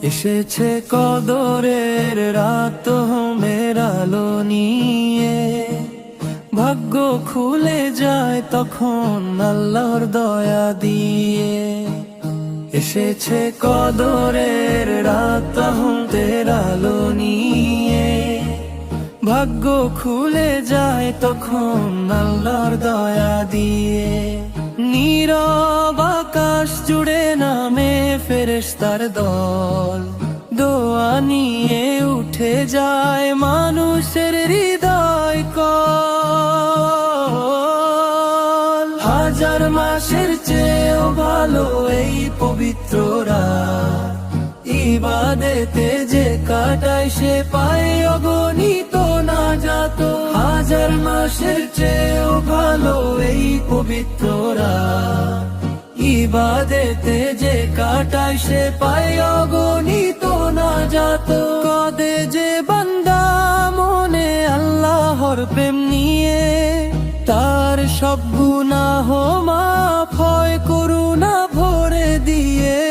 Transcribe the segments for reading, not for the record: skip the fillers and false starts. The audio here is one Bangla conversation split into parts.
এসেছে কদরের রাত হোমের আলো নিয়ে, ভাগ্য খুলে যায় তখন আল্লাহর দয়া দিয়ে। এসেছে কদরের রাত হোমের আলো নিয়ে, ভাগ্য খুলে যায় তখন আল্লাহর দয়া দিয়ে। নীরব আকাশ জুড়ে নামে ফেরেশতার দল, দোয়া নিয়ে উঠে যায় মানুষের হৃদয় কল। হাজার মাসের চেয়েও ভালো এই পবিত্র রাত, ইবাদতে যে কাটায় সে পায় অগণিত নাজাত। হাজার মাসের চেয়েও ভালো এই পবিত্র রাত, ইবাদতে যে কাটায় সে পায় অগণিত নাজাত। কদে যে বান্দা মনে আল্লাহর প্রেম নিয়ে, তার সব গুনাহ মাফ হয় করুণা ভরে দিয়ে।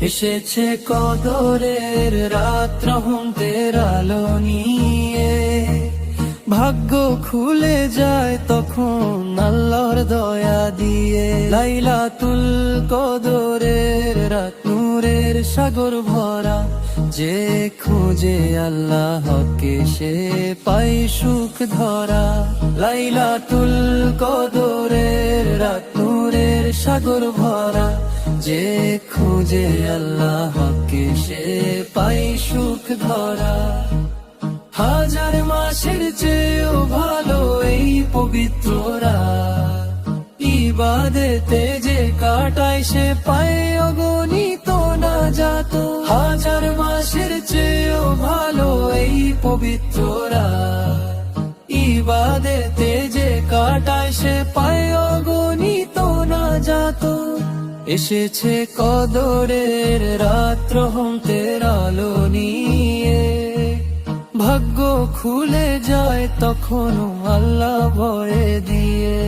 এসেছে কদরের রাত রহমতের আলো নিয়ে, ভাগ্য খুলে যায় তখন আল্লাহর দয়া দিয়ে। লাইলাতুল কদরের রাত নূরের সাগর ভরা, যে খোঁজে আল্লাহকে সে পায় সুখ ধরা। লাইলাতুল কদরের রাত নূরের সাগর ভরা, যে খোঁজে আল্লাহকে সে পায় সুখ ধরা। হাজার মাসের চেয়েও ভালো এই পবিত্র রাত, ইবাদতে যে কাটায় সে পায় অগণিত নাজাত। হাজার মাসের চেয়েও ভালো এই পবিত্র রাত, ইবাদতে যে কাটায় সে পায় অগণিত নাজাত। এসেছে কদরের রাত রহমতের আলো নিয়ে, ভাগ্য খুলে যায় তখন আল্লাহ ভয়ে দিয়ে।